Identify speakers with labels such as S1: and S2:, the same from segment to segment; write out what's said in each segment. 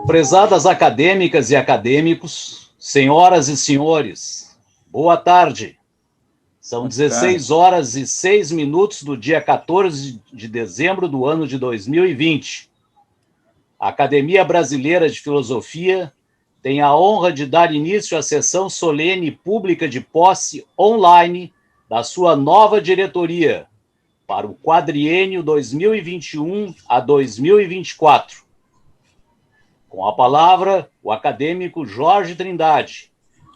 S1: Prezadas acadêmicas e acadêmicos, senhoras e senhores, boa tarde. São 16 horas e 6 minutos do dia 14 de dezembro do ano de 2020. A Academia Brasileira de Filosofia tem a honra de dar início à sessão solene pública de posse online da sua nova diretoria para o quadriênio 2021 a 2024. Com a palavra, o acadêmico Jorge Trindade,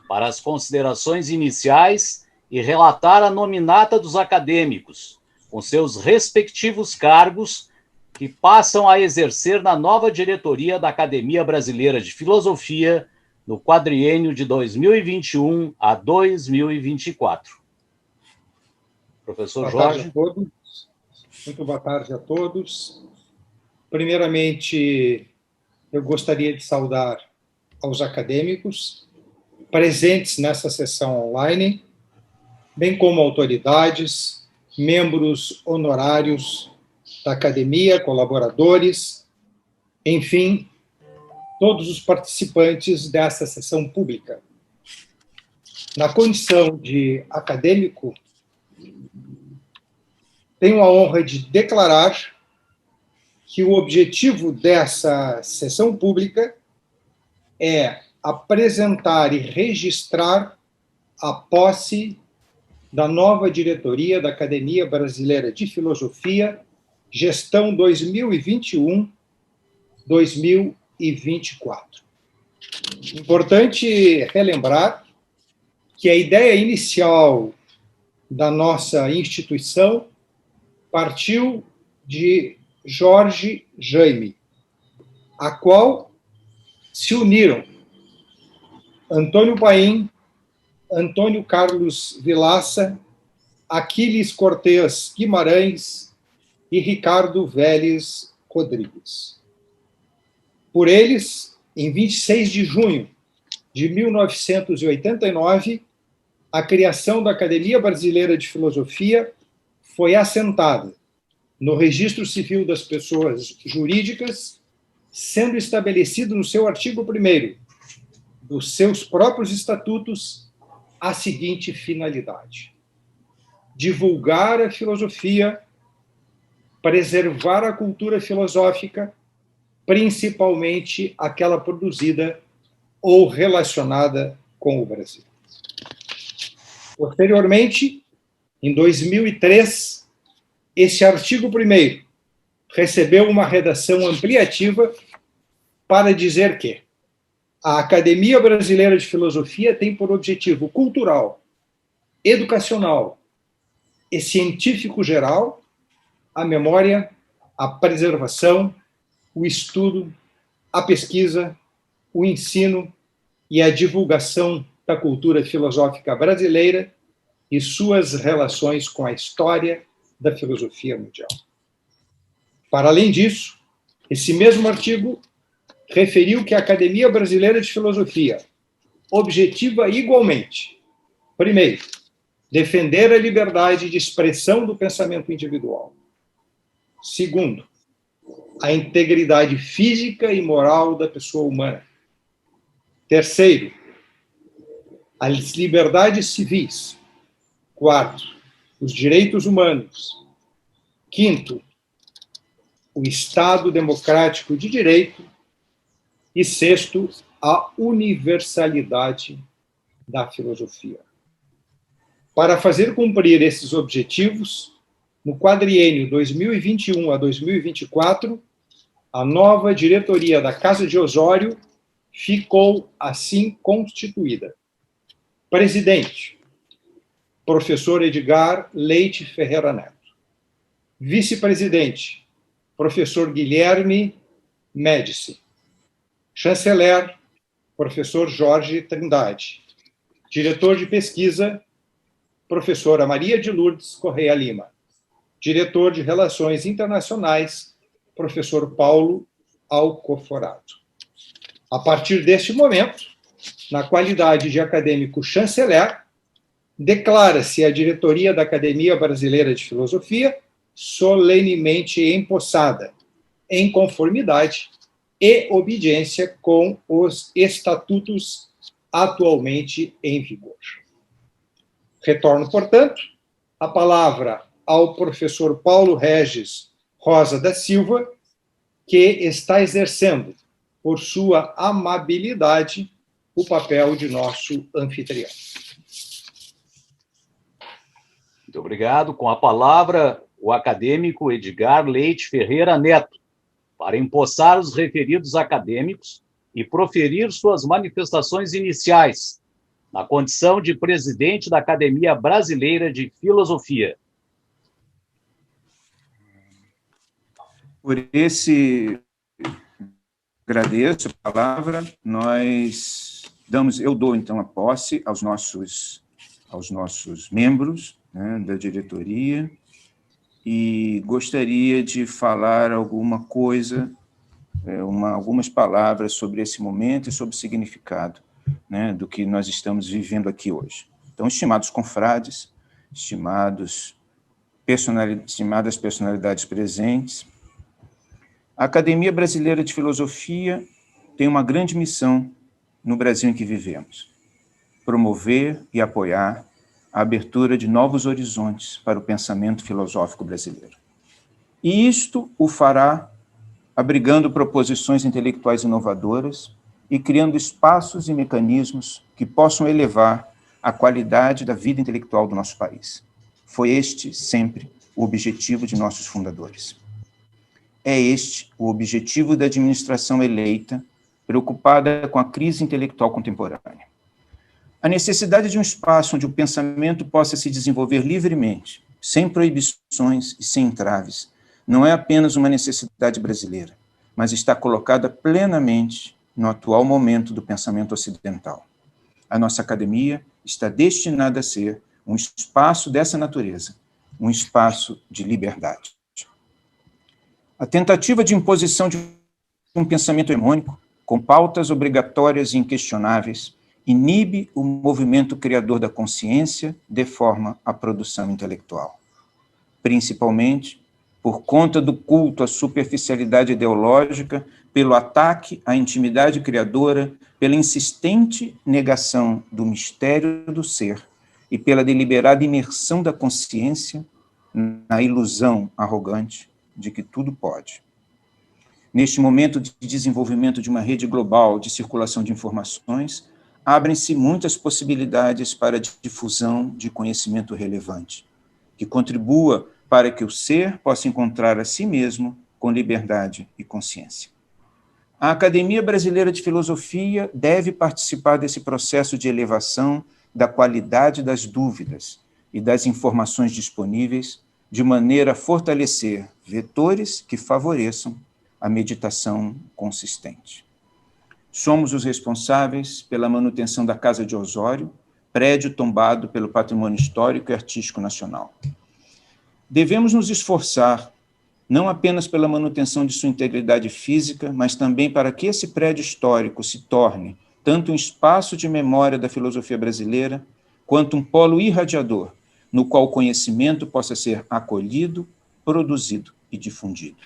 S1: para as considerações iniciais e relatar a nominata dos acadêmicos, com seus respectivos cargos, que passam a exercer na nova diretoria da Academia Brasileira de Filosofia no quadriênio de 2021 a 2024. Professor Jorge.
S2: Muito boa tarde a todos. Primeiramente, eu gostaria de saudar aos acadêmicos presentes nessa sessão online, bem como autoridades, membros honorários da academia, colaboradores, enfim, todos os participantes dessa sessão pública. Na condição de acadêmico, tenho a honra de declarar que o objetivo dessa sessão pública é apresentar e registrar a posse da nova diretoria da Academia Brasileira de Filosofia, gestão 2021-2024. Importante relembrar que a ideia inicial da nossa instituição partiu de Jorge Jaime, a qual se uniram Antônio Paim, Antônio Carlos Vilaça, Aquiles Cortez Guimarães e Ricardo Vélez Rodrigues. Por eles, em 26 de junho de 1989, a criação da Academia Brasileira de Filosofia foi assentada no Registro Civil das Pessoas Jurídicas, sendo estabelecido no seu artigo 1º dos seus próprios estatutos a seguinte finalidade: divulgar a filosofia, preservar a cultura filosófica, principalmente aquela produzida ou relacionada com o Brasil. Posteriormente, em 2003, esse artigo 1º recebeu uma redação ampliativa para dizer que a Academia Brasileira de Filosofia tem por objetivo cultural, educacional e científico geral a memória, a preservação, o estudo, a pesquisa, o ensino e a divulgação da cultura filosófica brasileira e suas relações com a história da filosofia mundial. Para além disso, esse mesmo artigo referiu que a Academia Brasileira de Filosofia objetiva igualmente, primeiro, defender a liberdade de expressão do pensamento individual. Segundo, a integridade física e moral da pessoa humana. Terceiro, as liberdades civis. Quarto, os direitos humanos. Quinto, o Estado democrático de direito. E sexto, a universalidade da filosofia. Para fazer cumprir esses objetivos, no quadriênio 2021 a 2024, a nova diretoria da Casa de Osório ficou assim constituída. Presidente, professor Edgar Leite Ferreira Neto. Vice-presidente, professor Guilherme Médici. Chanceler, professor Jorge Trindade. Diretor de pesquisa, professora Maria de Lourdes Correia Lima. Diretor de Relações Internacionais, professor Paulo Alcoforato. A partir deste momento, na qualidade de acadêmico chanceler, declara-se a diretoria da Academia Brasileira de Filosofia solenemente empossada, em conformidade e obediência com os estatutos atualmente em vigor. Retorno, portanto, a palavra ao professor Paulo Regis Rosa da Silva, que está exercendo, por sua amabilidade, o papel de nosso anfitrião.
S1: Muito obrigado. Com a palavra, o acadêmico Edgar Leite Ferreira Neto, para empossar os referidos acadêmicos e proferir suas manifestações iniciais, na condição de presidente da Academia Brasileira de Filosofia.
S3: Por esse agradeço a palavra, eu dou então a posse aos nossos membros, né, da diretoria, e gostaria de falar alguma coisa, algumas palavras sobre esse momento e sobre o significado, né, do que nós estamos vivendo aqui hoje. Então, estimados confrades, estimadas personalidades presentes, a Academia Brasileira de Filosofia tem uma grande missão no Brasil em que vivemos: promover e apoiar a abertura de novos horizontes para o pensamento filosófico brasileiro. E isto o fará abrigando proposições intelectuais inovadoras e criando espaços e mecanismos que possam elevar a qualidade da vida intelectual do nosso país. Foi este, sempre, o objetivo de nossos fundadores. É este o objetivo da administração eleita, preocupada com a crise intelectual contemporânea. A necessidade de um espaço onde o pensamento possa se desenvolver livremente, sem proibições e sem entraves, não é apenas uma necessidade brasileira, mas está colocada plenamente no atual momento do pensamento ocidental. A nossa academia está destinada a ser um espaço dessa natureza, um espaço de liberdade. A tentativa de imposição de um pensamento hegemônico, com pautas obrigatórias e inquestionáveis, inibe o movimento criador da consciência, deforma a produção intelectual. Principalmente por conta do culto à superficialidade ideológica, pelo ataque à intimidade criadora, pela insistente negação do mistério do ser e pela deliberada imersão da consciência na ilusão arrogante de que tudo pode. Neste momento de desenvolvimento de uma rede global de circulação de informações, abrem-se muitas possibilidades para a difusão de conhecimento relevante, que contribua para que o ser possa encontrar a si mesmo com liberdade e consciência. A Academia Brasileira de Filosofia deve participar desse processo de elevação da qualidade das dúvidas e das informações disponíveis, de maneira a fortalecer vetores que favoreçam a meditação consistente. Somos os responsáveis pela manutenção da Casa de Osório, prédio tombado pelo patrimônio histórico e artístico nacional. Devemos nos esforçar não apenas pela manutenção de sua integridade física, mas também para que esse prédio histórico se torne tanto um espaço de memória da filosofia brasileira, quanto um polo irradiador, no qual o conhecimento possa ser acolhido, produzido e difundido.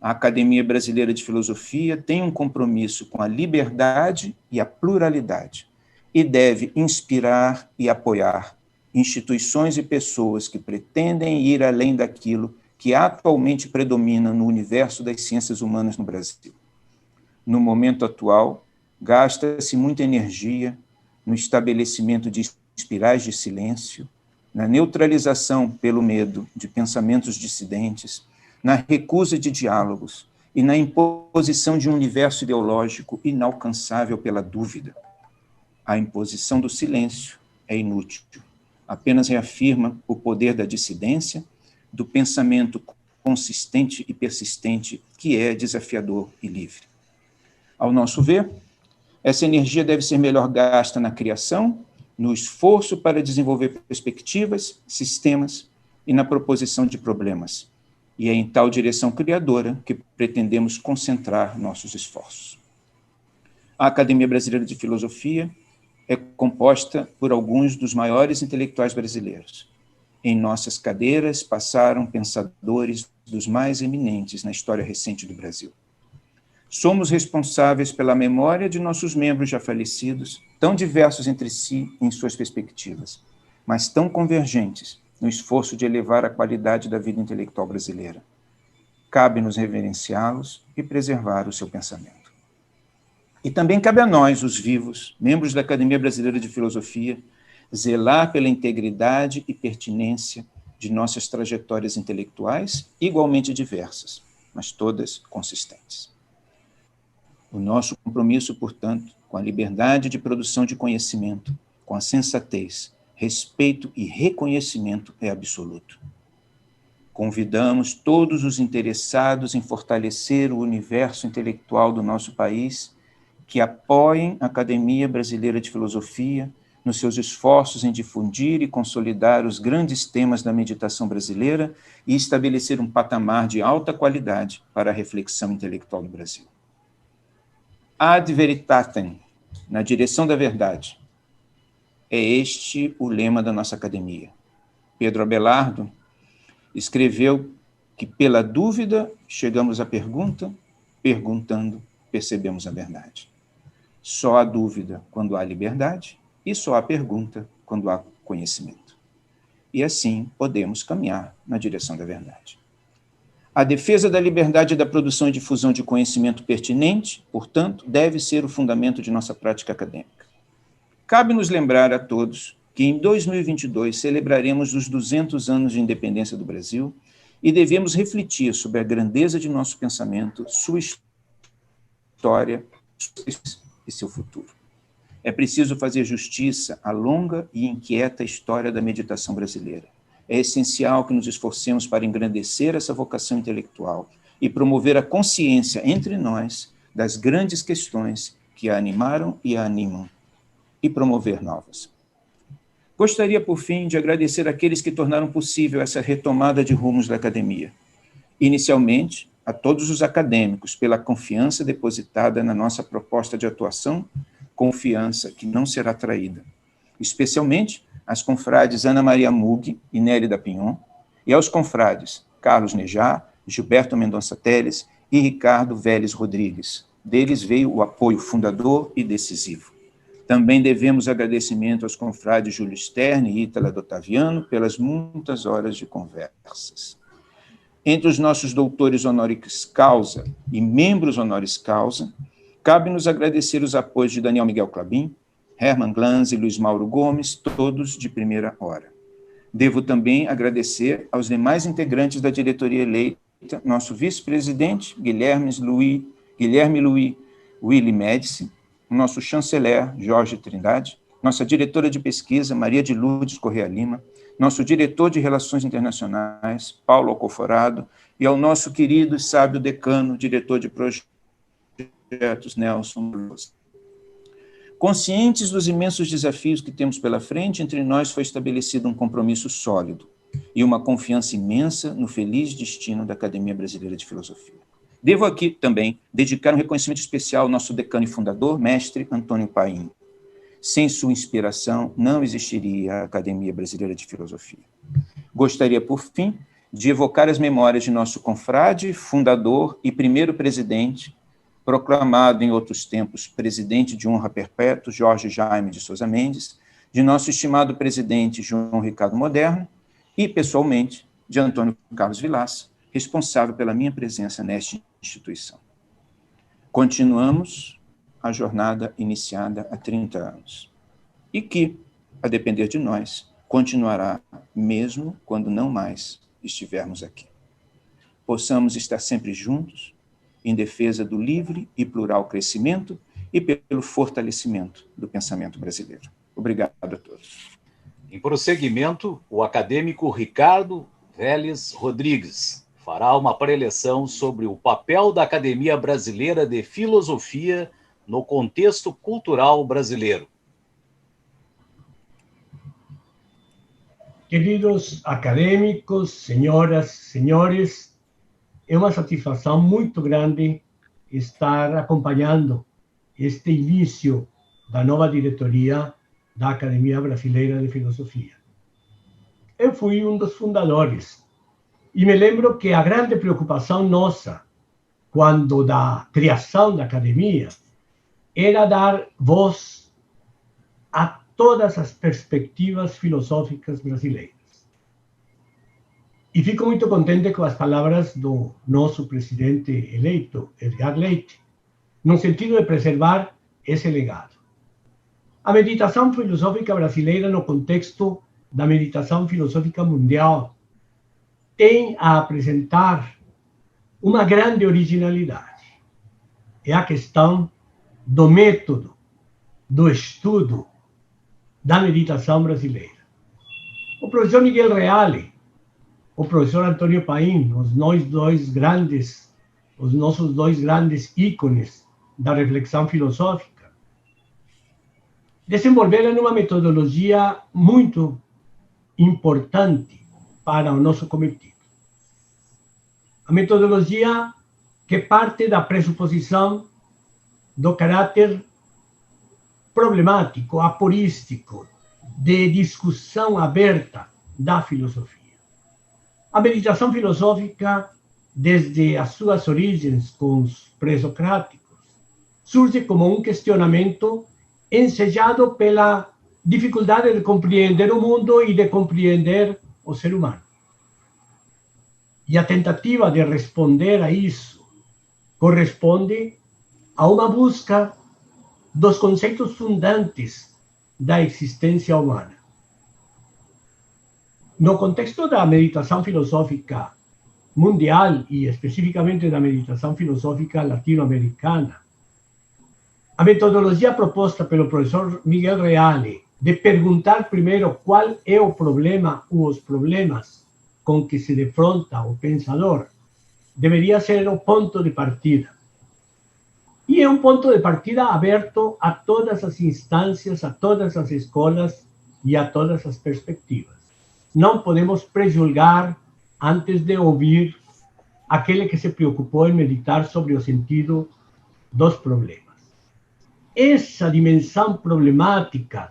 S3: A Academia Brasileira de Filosofia tem um compromisso com a liberdade e a pluralidade, e deve inspirar e apoiar instituições e pessoas que pretendem ir além daquilo que atualmente predomina no universo das ciências humanas no Brasil. No momento atual, gasta-se muita energia no estabelecimento de espirais de silêncio, na neutralização pelo medo de pensamentos dissidentes, na recusa de diálogos e na imposição de um universo ideológico inalcançável pela dúvida. A imposição do silêncio é inútil, apenas reafirma o poder da dissidência, do pensamento consistente e persistente, que é desafiador e livre. Ao nosso ver, essa energia deve ser melhor gasta na criação, no esforço para desenvolver perspectivas, sistemas e na proposição de problemas. E é em tal direção criadora que pretendemos concentrar nossos esforços. A Academia Brasileira de Filosofia é composta por alguns dos maiores intelectuais brasileiros. Em nossas cadeiras passaram pensadores dos mais eminentes na história recente do Brasil. Somos responsáveis pela memória de nossos membros já falecidos, tão diversos entre si em suas perspectivas, mas tão convergentes no esforço de elevar a qualidade da vida intelectual brasileira. Cabe-nos reverenciá-los e preservar o seu pensamento. E também cabe a nós, os vivos, membros da Academia Brasileira de Filosofia, zelar pela integridade e pertinência de nossas trajetórias intelectuais, igualmente diversas, mas todas consistentes. O nosso compromisso, portanto, com a liberdade de produção de conhecimento, com a sensatez, respeito e reconhecimento é absoluto. Convidamos todos os interessados em fortalecer o universo intelectual do nosso país que apoiem a Academia Brasileira de Filosofia nos seus esforços em difundir e consolidar os grandes temas da meditação brasileira e estabelecer um patamar de alta qualidade para a reflexão intelectual no Brasil. Ad veritatem, na direção da verdade. É este o lema da nossa academia. Pedro Abelardo escreveu que pela dúvida chegamos à pergunta, perguntando percebemos a verdade. Só há dúvida quando há liberdade e só há pergunta quando há conhecimento. E assim podemos caminhar na direção da verdade. A defesa da liberdade da produção e difusão de conhecimento pertinente, portanto, deve ser o fundamento de nossa prática acadêmica. Cabe-nos lembrar a todos que em 2022 celebraremos os 200 anos de independência do Brasil e devemos refletir sobre a grandeza de nosso pensamento, sua história e seu futuro. É preciso fazer justiça à longa e inquieta história da meditação brasileira. É essencial que nos esforcemos para engrandecer essa vocação intelectual e promover a consciência entre nós das grandes questões que a animaram e a animam, e promover novas. Gostaria, por fim, de agradecer àqueles que tornaram possível essa retomada de rumos da academia. Inicialmente, a todos os acadêmicos pela confiança depositada na nossa proposta de atuação, confiança que não será traída. Especialmente às confrades Ana Maria Mug e Nélida Pinhon, e aos confrades Carlos Nejar, Gilberto Mendonça Teles e Ricardo Vélez Rodrigues. Deles veio o apoio fundador e decisivo. Também devemos agradecimento aos confrades Júlio Stern e Ítala D'Ottaviano pelas muitas horas de conversas. Entre os nossos doutores honoris causa e membros honoris causa, cabe-nos agradecer os apoios de Daniel Miguel Klabin, Hermann Glanz e Luiz Mauro Gomes, todos de primeira hora. Devo também agradecer aos demais integrantes da diretoria eleita, nosso vice-presidente, Guilherme Louis Willy Médici, nosso chanceler, Jorge Trindade, nossa diretora de pesquisa, Maria de Lourdes Correa Lima, nosso diretor de Relações Internacionais, Paulo Alcoforado, e ao nosso querido e sábio decano, diretor de projetos, Nelson Luz. Conscientes dos imensos desafios que temos pela frente, entre nós foi estabelecido um compromisso sólido e uma confiança imensa no feliz destino da Academia Brasileira de Filosofia. Devo aqui também dedicar um reconhecimento especial ao nosso decano e fundador, mestre Antônio Paim. Sem sua inspiração, não existiria a Academia Brasileira de Filosofia. Gostaria, por fim, de evocar as memórias de nosso confrade, fundador e primeiro presidente, proclamado em outros tempos presidente de honra perpétuo, Jorge Jaime de Souza Mendes, de nosso estimado presidente João Ricardo Moderno e, pessoalmente, de Antônio Carlos Vilaça, responsável pela minha presença nesta instituição. Continuamos a jornada iniciada há 30 anos e que, a depender de nós, continuará mesmo quando não mais estivermos aqui. Possamos estar sempre juntos, em defesa do livre e plural crescimento e pelo fortalecimento do pensamento brasileiro. Obrigado a todos.
S1: Em prosseguimento, o acadêmico Ricardo Vélez Rodrigues fará uma preleção sobre o papel da Academia Brasileira de Filosofia no contexto cultural brasileiro.
S4: Queridos acadêmicos, senhoras, senhores, é uma satisfação muito grande estar acompanhando este início da nova diretoria da Academia Brasileira de Filosofia. Eu fui um dos fundadores e me lembro que a grande preocupação nossa, quando da criação da academia, era dar voz a todas as perspectivas filosóficas brasileiras. E fico muito contente com as palavras do nosso presidente eleito, Edgar Leite, no sentido de preservar esse legado. A meditação filosófica brasileira, no contexto da meditação filosófica mundial, tem a apresentar uma grande originalidade. É a questão do método, do estudo da meditação brasileira. O professor Miguel Reale, o professor Antônio Paim, os nossos dois grandes ícones da reflexão filosófica, desenvolveram uma metodologia muito importante para o nosso cometido. A metodologia que parte da pressuposição do caráter problemático, aporístico, de discussão aberta da filosofia. A meditação filosófica, desde as suas origens com os pré-socráticos, surge como um questionamento ensejado pela dificuldade de compreender o mundo e de compreender o ser humano. E a tentativa de responder a isso corresponde a uma busca dos conceitos fundantes da existência humana. No contexto da meditação filosófica mundial e especificamente da meditação filosófica latino-americana, a metodologia proposta pelo professor Miguel Reale de perguntar primeiro qual é o problema ou os problemas com que se defronta o pensador deveria ser o ponto de partida. E é um ponto de partida aberto a todas as instâncias, a todas as escolas e a todas as perspectivas. Não podemos prejulgar antes de ouvir aquele que se preocupou em meditar sobre o sentido dos problemas. Essa dimensão problemática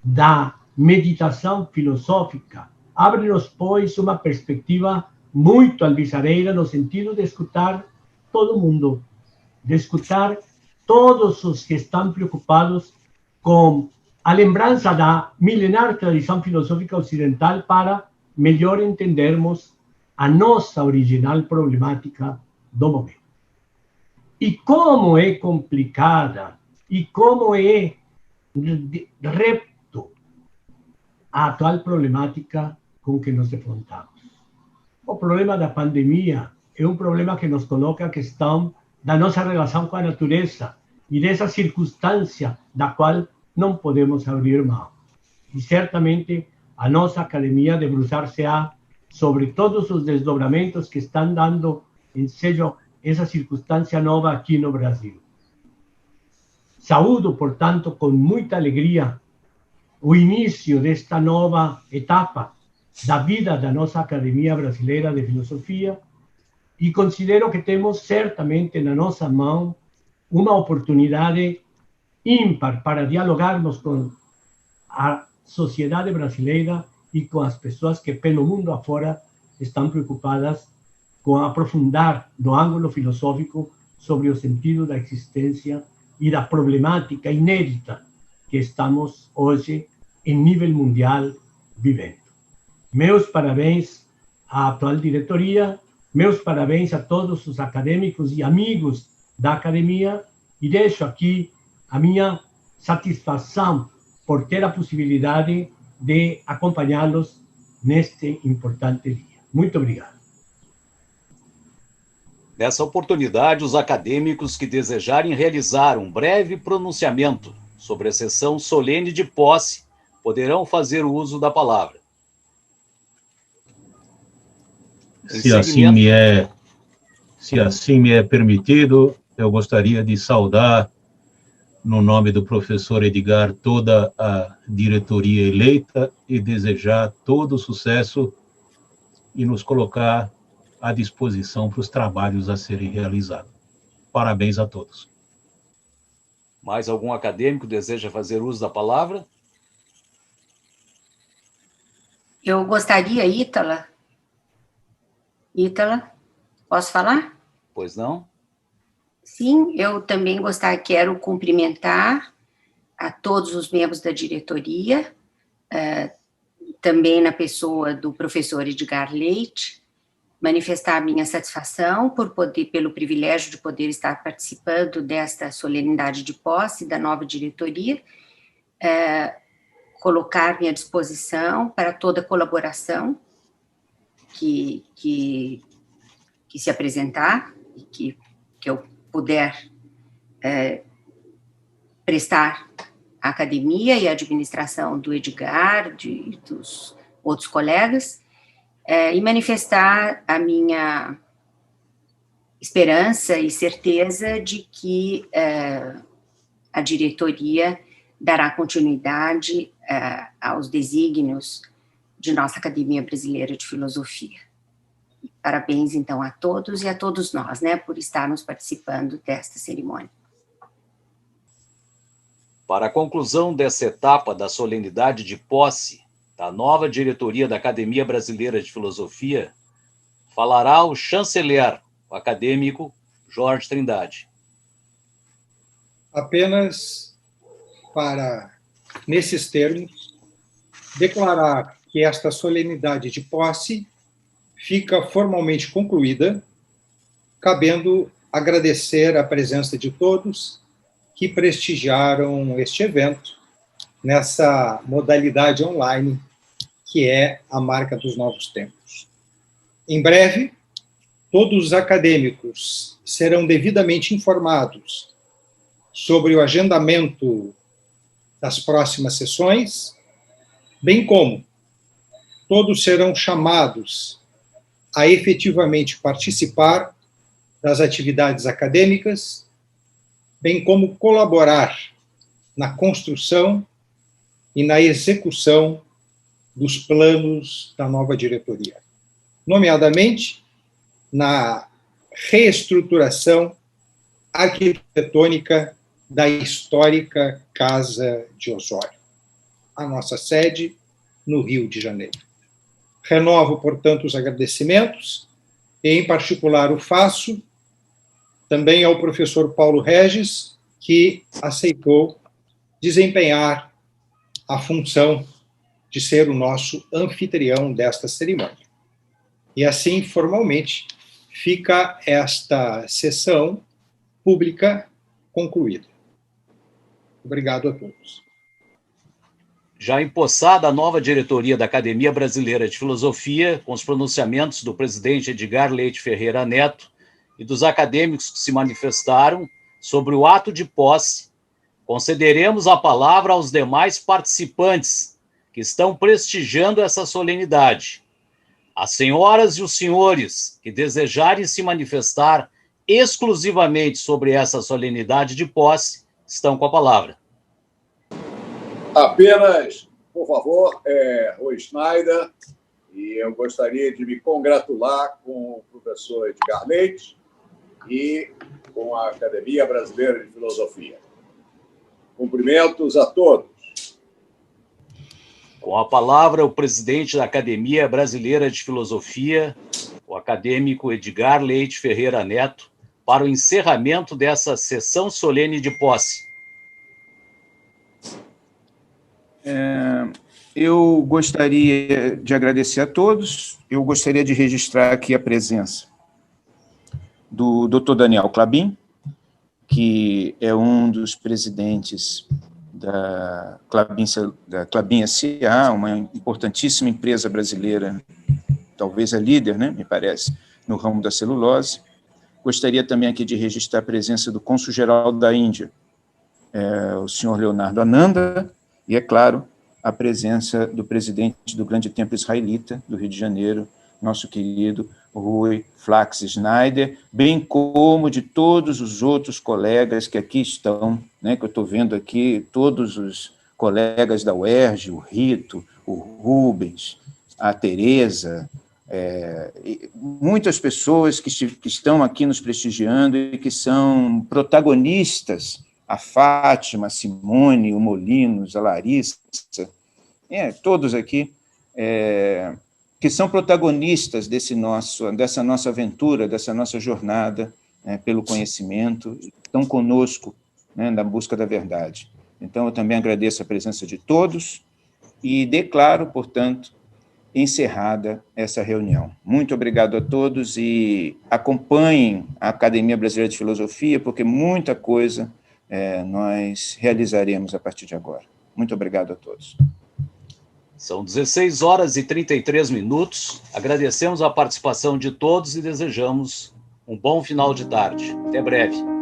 S4: da meditação filosófica abre-nos, pois, uma perspectiva muito alvissareira no sentido de escutar todo mundo, de escutar todos os que estão preocupados com a lembrança da milenar tradição filosófica ocidental para melhor entendermos a nossa original problemática do momento. E como é complicada e como é repto a atual problemática com que nos defrontamos. O problema da pandemia é um problema que nos coloca a questão da nossa relação com a natureza e dessa circunstância da qual não podemos abrir mão. E certamente a nossa academia debruçar-se-á sobre todos os desdobramentos que estão dando em seja essa circunstância nova aqui no Brasil. Saúdo, portanto, com muita alegria o início desta nova etapa da vida da nossa Academia Brasileira de Filosofia e considero que temos certamente na nossa mão uma oportunidade ímpar para dialogarmos com a sociedade brasileira e com as pessoas que pelo mundo afora estão preocupadas com aprofundar do ângulo filosófico sobre o sentido da existência e da problemática inédita que estamos hoje em nível mundial vivendo. Meus parabéns à atual diretoria, meus parabéns a todos os acadêmicos e amigos da academia e deixo aqui a minha satisfação por ter a possibilidade de acompanhá-los neste importante dia. Muito obrigado.
S1: Nessa oportunidade, os acadêmicos que desejarem realizar um breve pronunciamento sobre a sessão solene de posse poderão fazer uso da palavra.
S5: Se assim me é permitido, eu gostaria de saudar, no nome do professor Edgar, toda a diretoria eleita e desejar todo o sucesso e nos colocar à disposição para os trabalhos a serem realizados. Parabéns a todos.
S1: Mais algum acadêmico deseja fazer uso da palavra?
S6: Eu gostaria, Ítala, posso falar?
S1: Pois não?
S6: Sim, eu também quero cumprimentar a todos os membros da diretoria, também na pessoa do professor Edgar Leite, manifestar a minha satisfação pelo privilégio de poder estar participando desta solenidade de posse da nova diretoria, colocar-me à disposição para toda colaboração que se apresentar e que eu puder prestar à academia e à administração do Edgar, dos outros colegas, e manifestar a minha esperança e certeza de que a diretoria dará continuidade aos desígnios de nossa Academia Brasileira de Filosofia. Parabéns, então, a todos e a todos nós, por estarmos participando desta cerimônia.
S1: Para a conclusão dessa etapa da solenidade de posse da nova diretoria da Academia Brasileira de Filosofia, falará o chanceler, o acadêmico Jorge Trindade.
S2: Apenas para, nesses termos, declarar que esta solenidade de posse fica formalmente concluída, cabendo agradecer a presença de todos que prestigiaram este evento nessa modalidade online, que é a marca dos novos tempos. Em breve, todos os acadêmicos serão devidamente informados sobre o agendamento das próximas sessões, bem como todos serão chamados a efetivamente participar das atividades acadêmicas, bem como colaborar na construção e na execução dos planos da nova diretoria, nomeadamente na reestruturação arquitetônica da histórica Casa de Osório, a nossa sede no Rio de Janeiro. Renovo, portanto, os agradecimentos, e, em particular, o faço também ao professor Paulo Regis, que aceitou desempenhar a função de ser o nosso anfitrião desta cerimônia. E assim, formalmente, fica esta sessão pública concluída. Obrigado a todos.
S1: Já empossada a nova diretoria da Academia Brasileira de Filosofia, com os pronunciamentos do presidente Edgar Leite Ferreira Neto e dos acadêmicos que se manifestaram sobre o ato de posse, concederemos a palavra aos demais participantes que estão prestigiando essa solenidade. As senhoras e os senhores que desejarem se manifestar exclusivamente sobre essa solenidade de posse estão com a palavra.
S7: Apenas, por favor, Rui Schneider, e eu gostaria de me congratular com o professor Edgar Leite e com a Academia Brasileira de Filosofia. Cumprimentos a todos.
S1: Com a palavra, o presidente da Academia Brasileira de Filosofia, o acadêmico Edgar Leite Ferreira Neto, para o encerramento dessa sessão solene de posse.
S3: Eu gostaria de agradecer a todos. Eu gostaria de registrar aqui a presença do Dr. Daniel Klabin, que é um dos presidentes da Klabin S.A., uma importantíssima empresa brasileira, talvez a líder, me parece, no ramo da celulose. Gostaria também aqui de registrar a presença do cônsul-geral da Índia, o senhor Leonardo Ananda, e, é claro, a presença do presidente do Grande Templo Israelita do Rio de Janeiro, nosso querido Rui Flax Schneider, bem como de todos os outros colegas que aqui estão, que eu estou vendo aqui, todos os colegas da UERJ, o Rito, o Rubens, a Tereza, muitas pessoas que estão aqui nos prestigiando e que são protagonistas, a Fátima, a Simone, o Molinos, a Larissa, todos aqui, que são protagonistas dessa nossa aventura, dessa nossa jornada pelo conhecimento, estão conosco, né, na busca da verdade. Então, eu também agradeço a presença de todos e declaro, portanto, encerrada essa reunião. Muito obrigado a todos e acompanhem a Academia Brasileira de Filosofia, porque muita coisa nós realizaremos a partir de agora. Muito obrigado a todos.
S1: São 16 horas e 33 minutos. Agradecemos a participação de todos e desejamos um bom final de tarde. Até breve.